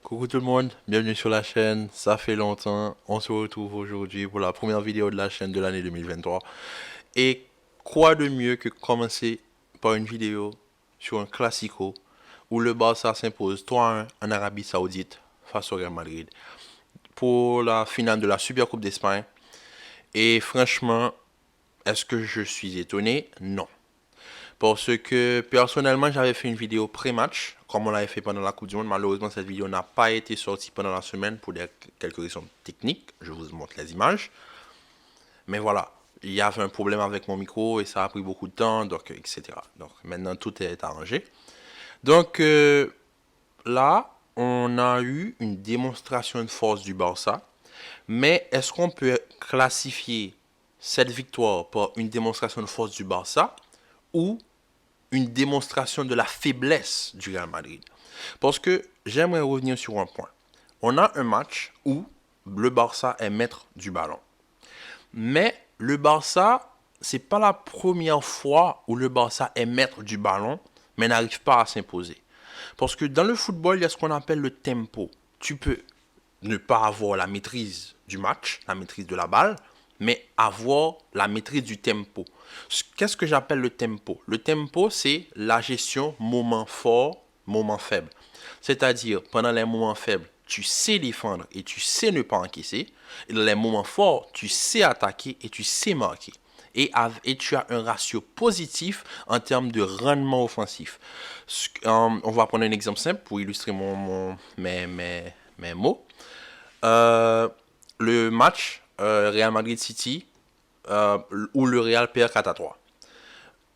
Coucou tout le monde, bienvenue sur la chaîne, ça fait longtemps, on se retrouve aujourd'hui pour la première vidéo de la chaîne de l'année 2023. Et quoi de mieux que commencer par une vidéo sur un classico où le Barça s'impose 3-1 en Arabie Saoudite face au Real Madrid pour la finale de la Super Coupe d'Espagne. Et franchement, est-ce que je suis étonné? Non. Parce que personnellement, j'avais fait une vidéo pré-match, comme on l'avait fait pendant la Coupe du Monde. Malheureusement, cette vidéo n'a pas été sortie pendant la semaine pour quelques raisons techniques. Je vous montre les images. Mais voilà, il y avait un problème avec mon micro et ça a pris beaucoup de temps, donc etc. Donc maintenant, tout est arrangé. Donc là, on a eu une démonstration de force du Barça. Mais est-ce qu'on peut classifier cette victoire par une démonstration de force du Barça ou une démonstration de la faiblesse du Real Madrid? Parce que j'aimerais revenir sur un point. On a un match où le Barça est maître du ballon. Mais le Barça, c'est pas la première fois où le Barça est maître du ballon, mais n'arrive pas à s'imposer. Parce que dans le football, il y a ce qu'on appelle le tempo. Tu peux ne pas avoir la maîtrise du match, la maîtrise de la balle, mais avoir la maîtrise du tempo. Qu'est-ce que j'appelle le tempo? Le tempo, c'est la gestion moment fort, moment faible. C'est-à-dire, pendant les moments faibles, tu sais défendre et tu sais ne pas encaisser. Et dans les moments forts, tu sais attaquer et tu sais marquer. Et tu as un ratio positif en termes de rendement offensif. On va prendre un exemple simple pour illustrer mes mots. Euh, le match Real Madrid-City où le Real perd 4-3.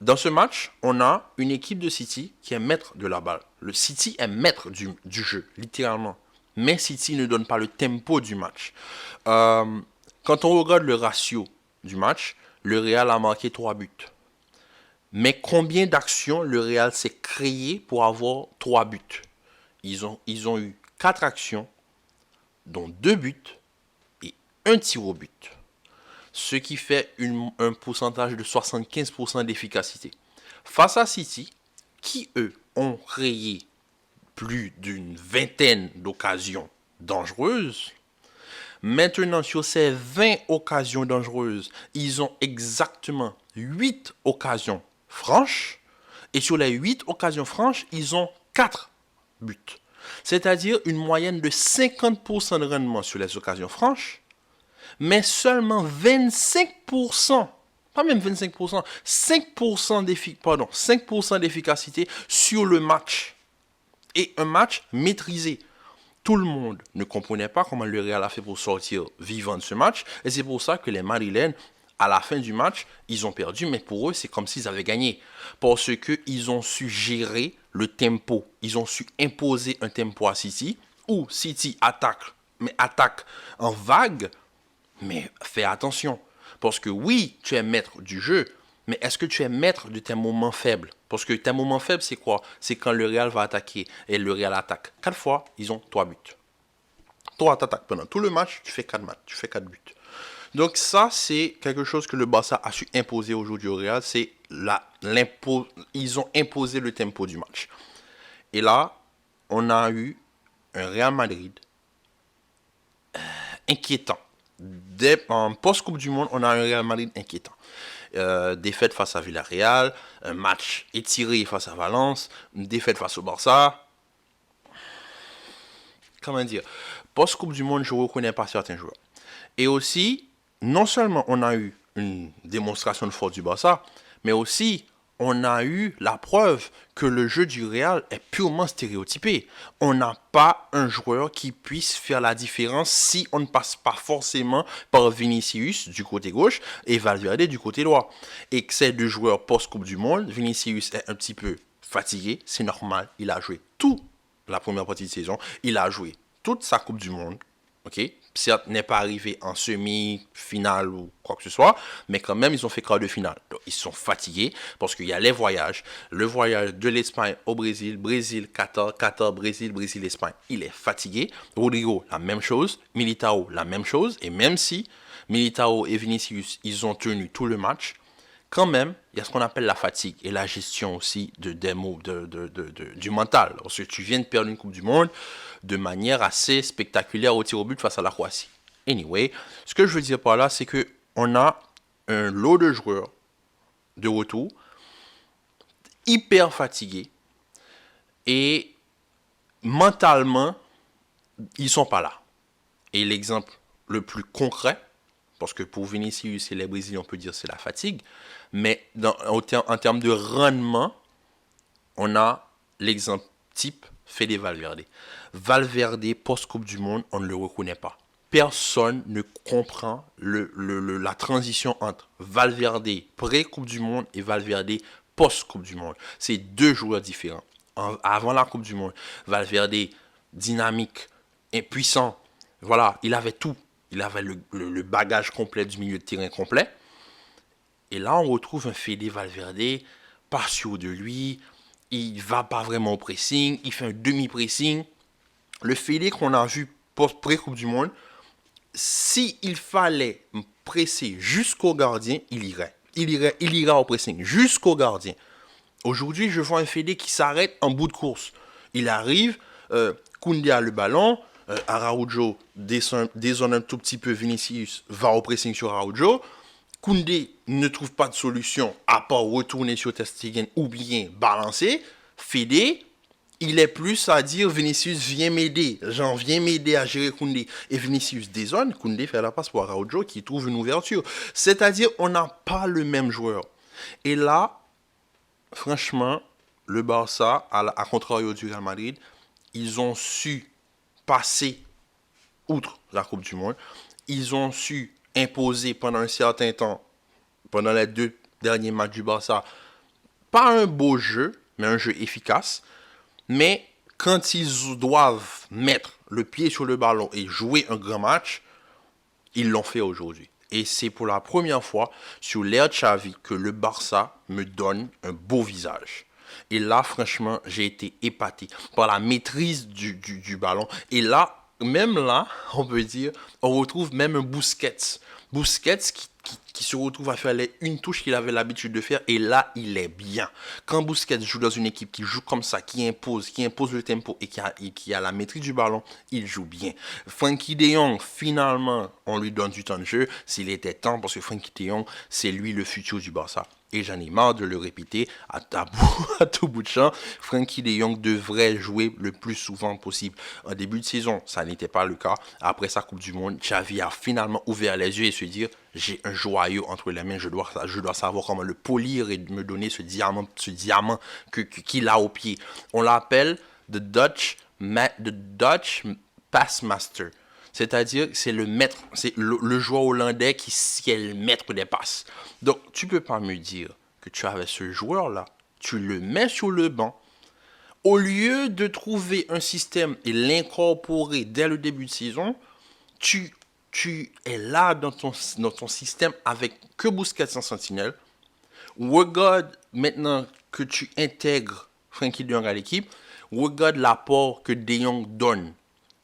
Dans ce match, on a une équipe de City qui est maître de la balle. Le City est maître du jeu, littéralement. Mais City ne donne pas le tempo du match. Quand on regarde le ratio du match, le Real a marqué 3 buts. Mais combien d'actions le Real s'est créé pour avoir 3 buts? Ils ont eu 4 actions, dont 2 buts et un tir au but. Ce qui fait un pourcentage de 75% d'efficacité. Face à City, qui eux ont créé plus d'une vingtaine d'occasions dangereuses, maintenant sur ces 20 occasions dangereuses, ils ont exactement 8 occasions franches, et sur les 8 occasions franches, ils ont 4 buts. C'est-à-dire une moyenne de 50% de rendement sur les occasions franches, mais seulement 25%, pas même 25%, 5% d'efficacité sur le match. Et un match maîtrisé. Tout le monde ne comprenait pas comment le Real a fait pour sortir vivant de ce match. Et c'est pour ça que les Madrilènes, à la fin du match, ils ont perdu. Mais pour eux, c'est comme s'ils avaient gagné. Parce qu'ils ont su gérer le tempo. Ils ont su imposer un tempo à City. Où City attaque, mais attaque en vague. Mais fais attention. Parce que oui, tu es maître du jeu, mais est-ce que tu es maître de tes moments faibles? Parce que tes moments faibles, c'est quoi? C'est quand le Real va attaquer et le Real attaque. 4 fois, ils ont 3 buts. Toi, t'attaques pendant tout le match, tu fais 4 matchs, tu fais 4 buts. Donc ça, c'est quelque chose que le Barça a su imposer aujourd'hui au Real. C'est ils ont imposé le tempo du match. Et là, on a eu un Real Madrid inquiétant. En post-Coupe du Monde, on a un Real Madrid inquiétant. Défaite face à Villarreal, un match étiré face à Valence, une défaite face au Barça. Comment dire? Post-Coupe du Monde, je ne reconnais pas certains joueurs. Et aussi, non seulement on a eu une démonstration de force du Barça, mais aussi on a eu la preuve que le jeu du Real est purement stéréotypé. On n'a pas un joueur qui puisse faire la différence si on ne passe pas forcément par Vinicius du côté gauche et Valverde du côté droit. Et que ces deux joueurs post-Coupe du Monde, Vinicius est un petit peu fatigué, c'est normal, il a joué toute la première partie de saison, il a joué toute sa Coupe du Monde, ok? Certes, n'est pas arrivé en semi-finale ou quoi que ce soit, mais quand même, ils ont fait quart de finale. Donc, ils sont fatigués parce qu'il y a les voyages. Le voyage de l'Espagne au Brésil, Brésil, Qatar, Qatar, Brésil, Brésil, Espagne. Il est fatigué. Rodrigo, la même chose. Militao, la même chose. Et même si Militao et Vinicius, ils ont tenu tout le match, quand même, il y a ce qu'on appelle la fatigue et la gestion aussi du mental. Parce que tu viens de perdre une Coupe du Monde de manière assez spectaculaire au tir au but face à la Croatie. Anyway, ce que je veux dire par là, c'est que on a un lot de joueurs de retour hyper fatigués et mentalement, ils sont pas là. Et l'exemple le plus concret, parce que pour Vinicius et les Brésiliens, on peut dire c'est la fatigue, mais en termes de rendement, on a l'exemple type Fede Valverde. Valverde, post-Coupe du Monde, on ne le reconnaît pas. Personne ne comprend la transition entre Valverde pré-Coupe du Monde et Valverde post-Coupe du Monde. C'est deux joueurs différents. Avant la Coupe du Monde, Valverde, dynamique, impuissant, voilà, il avait tout. Il avait le bagage complet du milieu de terrain complet. Et là, on retrouve un Fede Valverde, pas sûr de lui, il va pas vraiment au pressing, il fait un demi-pressing. Le Fede qu'on a vu pré-Coupe du Monde, s'il fallait presser jusqu'au gardien, il irait. Il ira au pressing jusqu'au gardien. Aujourd'hui, je vois un Fede qui s'arrête en bout de course. Il arrive, Koundé a le ballon, Araujo dézone un tout petit peu, Vinicius va au pressing sur Araujo. Koundé ne trouve pas de solution à part retourner sur Ter Stegen ou bien balancer. Fede, il est plus à dire Vinicius viens m'aider, viens m'aider à gérer Koundé. Et Vinicius dézone, Koundé fait la passe pour Araujo qui trouve une ouverture. C'est-à-dire on n'a pas le même joueur. Et là, franchement, le Barça, à contrario du Real Madrid, ils ont su passer outre la Coupe du Monde. Ils ont su imposer pendant un certain temps, pendant les 2 derniers matchs du Barça, pas un beau jeu, mais un jeu efficace. Mais quand ils doivent mettre le pied sur le ballon et jouer un grand match, ils l'ont fait aujourd'hui. Et c'est pour la première fois sur l'ère Xavi que le Barça me donne un beau visage. Et là, franchement, j'ai été épaté par la maîtrise du ballon. Et là, même là, on peut dire, on retrouve même un Busquets. Busquets qui se retrouve à faire une touche qu'il avait l'habitude de faire. Et là, il est bien. Quand Busquets joue dans une équipe qui joue comme ça, qui impose le tempo et qui a la maîtrise du ballon, il joue bien. Frenkie de Jong, finalement, on lui donne du temps de jeu. S'il était temps, parce que Frenkie de Jong, c'est lui le futur du Barça. Et j'en ai marre de le répéter à tout bout de champ. Frenkie de Jong devrait jouer le plus souvent possible. En début de saison, ça n'était pas le cas. Après sa Coupe du Monde, Xavi a finalement ouvert les yeux et se dire j'ai un joyau entre les mains, je dois savoir comment le polir et me donner ce diamant qu'il a au pied. On l'appelle the Dutch Pass Master. C'est-à-dire, c'est le maître, c'est le joueur hollandais qui est le maître des passes. Donc, tu peux pas me dire que tu avais ce joueur-là, tu le mets sur le banc, au lieu de trouver un système et l'incorporer dès le début de saison, tu es là dans ton système avec que Busquets en sentinelle. Regarde maintenant que tu intègres Frenkie de Jong à l'équipe, regarde l'apport que De Jong donne.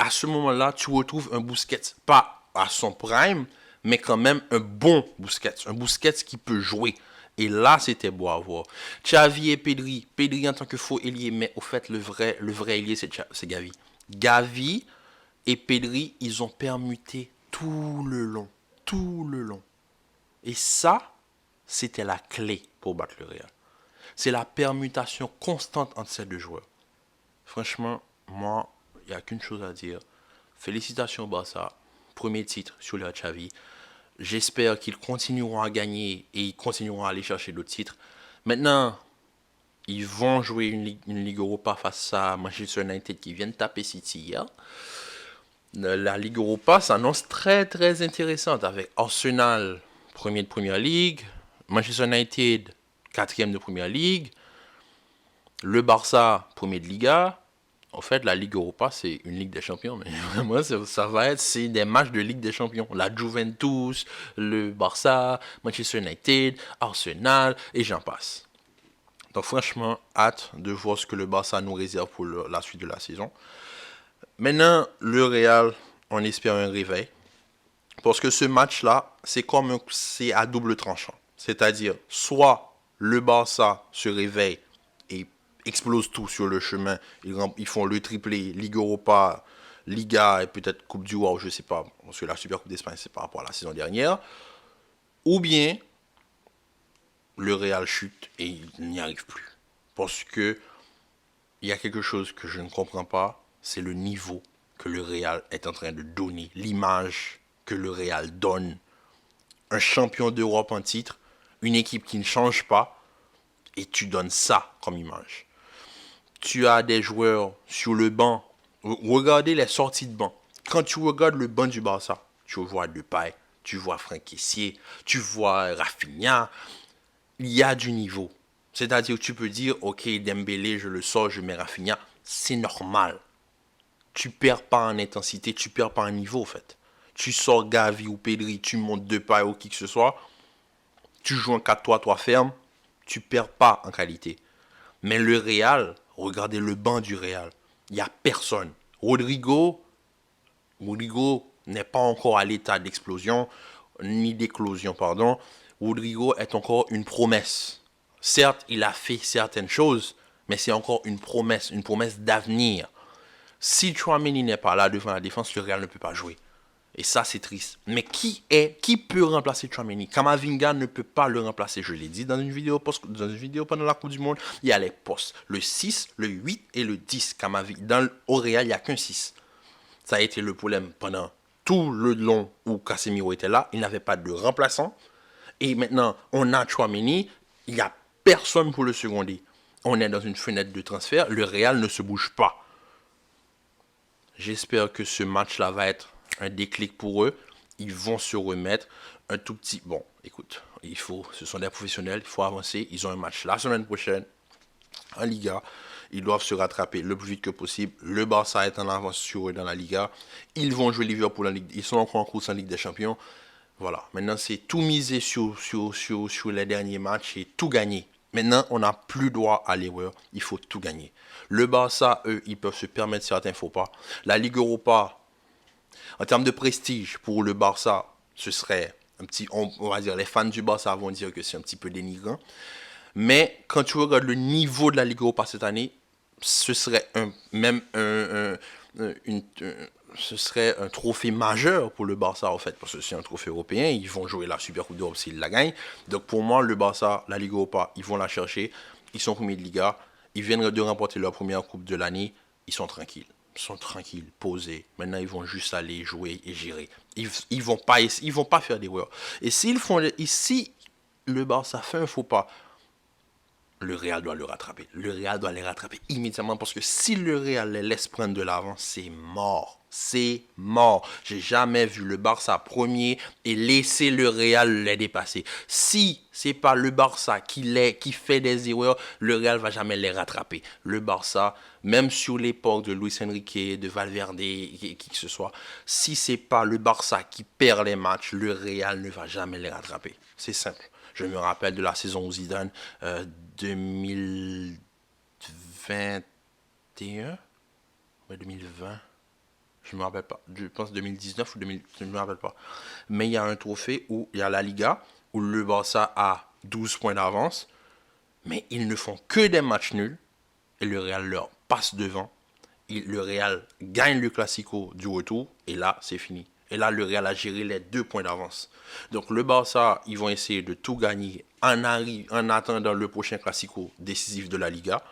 À ce moment-là, tu retrouves un Busquets, pas à son prime, mais quand même un bon Busquets. Un Busquets qui peut jouer. Et là, c'était beau à voir. Xavi et Pedri. Pedri en tant que faux ailier, mais au fait, le vrai ailier, c'est Gavi. Gavi et Pedri, ils ont permuté tout le long. Tout le long. Et ça, c'était la clé pour battre le Real. C'est la permutation constante entre ces deux joueurs. Franchement, moi, il n'y a qu'une chose à dire. Félicitations au Barça. Premier titre sur le Xavi. J'espère qu'ils continueront à gagner et ils continueront à aller chercher d'autres titres. Maintenant, ils vont jouer une Ligue Europa face à Manchester United qui vient de taper City hier. La Ligue Europa s'annonce très très intéressante avec Arsenal, premier de Première Ligue, Manchester United, quatrième de Première Ligue, le Barça, premier de Liga. En fait, la Ligue Europa, c'est une Ligue des Champions. Mais vraiment, c'est des matchs de Ligue des Champions. La Juventus, le Barça, Manchester United, Arsenal, et j'en passe. Donc franchement, hâte de voir ce que le Barça nous réserve pour la suite de la saison. Maintenant, le Real, on espère un réveil. Parce que ce match-là, c'est à double tranchant. C'est-à-dire, soit le Barça se réveille et explose tout sur le chemin. Ils font le triplé, Ligue Europa, Liga et peut-être Coupe du Roi, je ne sais pas. Parce que la Super Coupe d'Espagne, c'est par rapport à la saison dernière. Ou bien, le Real chute et il n'y arrive plus. Parce que il y a quelque chose que je ne comprends pas, c'est le niveau que le Real est en train de donner, l'image que le Real donne. Un champion d'Europe en titre, une équipe qui ne change pas, et tu donnes ça comme image. Tu as des joueurs sur le banc. Regardez les sorties de banc. Quand tu regardes le banc du Barça, tu vois Depay, tu vois Franck Kessié, tu vois Rafinha. Il y a du niveau. C'est-à-dire que tu peux dire, ok, Dembélé, je le sors, je mets Rafinha. C'est normal. Tu perds pas en intensité, tu perds pas en niveau, en fait. Tu sors Gavi ou Pedri, tu montes Depay ou qui que ce soit. Tu joues en 4-3-3 ferme, tu perds pas en qualité. Mais le Real, regardez le banc du Real. Il n'y a personne. Rodrigo n'est pas encore à l'état d'explosion, ni d'éclosion, pardon. Rodrigo est encore une promesse. Certes, il a fait certaines choses, mais c'est encore une promesse d'avenir. Si Tchouaméni n'est pas là devant la défense, le Real ne peut pas jouer. Et ça, c'est triste. Mais qui peut remplacer Tchouaméni? Kamavinga ne peut pas le remplacer. Je l'ai dit dans une vidéo pendant la Coupe du Monde. Il y a les postes. Le 6, le 8 et le 10. Au Real, il n'y a qu'un 6. Ça a été le problème pendant tout le long où Casemiro était là. Il n'avait pas de remplaçant. Et maintenant, on a Tchouaméni. Il n'y a personne pour le seconder. On est dans une fenêtre de transfert. Le Real ne se bouge pas. J'espère que ce match-là va être un déclic pour eux. Ils vont se remettre un tout petit... Bon, écoute, ce sont des professionnels, il faut avancer. Ils ont un match la semaine prochaine en Liga. Ils doivent se rattraper le plus vite que possible. Le Barça est en avance sur eux dans la Liga. Ils vont jouer Liverpool en Ligue. Ils sont encore en course en Ligue des Champions. Voilà, maintenant c'est tout miser sur les derniers matchs et tout gagner. Maintenant, on n'a plus droit à l'erreur. Il faut tout gagner. Le Barça, eux, ils peuvent se permettre certains faux pas. La Ligue Europa, en termes de prestige, pour le Barça, ce serait un petit... On va dire, les fans du Barça vont dire que c'est un petit peu dénigrant. Mais quand tu regardes le niveau de la Ligue Europa cette année, ce serait ce serait un trophée majeur pour le Barça, en fait, parce que c'est un trophée européen. Ils vont jouer la Super Coupe d'Europe s'ils la gagnent. Donc, pour moi, le Barça, la Ligue Europa, ils vont la chercher. Ils sont premiers de Liga. Ils viennent de remporter leur première Coupe de l'année. Ils sont tranquilles. Ils sont tranquilles, posés. Maintenant, ils vont juste aller jouer et gérer. Ils vont pas faire d'erreur. Et si le Barça fait un faux pas, le Real doit le rattraper. Le Real doit les rattraper immédiatement parce que si le Real les laisse prendre de l'avant, c'est mort. C'est mort. J'ai jamais vu le Barça premier et laisser le Real les dépasser. Si c'est pas le Barça qui fait des erreurs, le Real va jamais les rattraper. Le Barça, même sur l'époque de Luis Enrique, de Valverde, qui que ce soit, si c'est pas le Barça qui perd les matchs, le Real ne va jamais les rattraper. C'est simple. Je me rappelle de la saison où Zidane, 2021, ouais, 2020, je me rappelle pas, je pense 2019 ou 2000, je me rappelle pas. Mais il y a un trophée où il y a la Liga, où le Barça a 12 points d'avance, mais ils ne font que des matchs nuls, et le Real leur passe devant. Le Real gagne le Classico du retour, et là, c'est fini. Et là, le Real a géré les 2 points d'avance. Donc, le Barça, ils vont essayer de tout gagner en attendant le prochain Classico décisif de la Liga.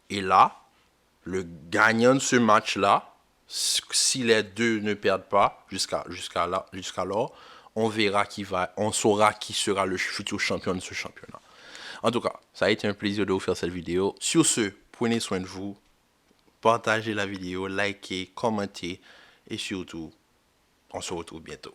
Et là, le gagnant de ce match-là, si les deux ne perdent pas jusqu'alors, on saura qui sera le futur champion de ce championnat. En tout cas, ça a été un plaisir de vous faire cette vidéo. Sur ce, prenez soin de vous, partagez la vidéo, likez, commentez et surtout, on se retrouve bientôt.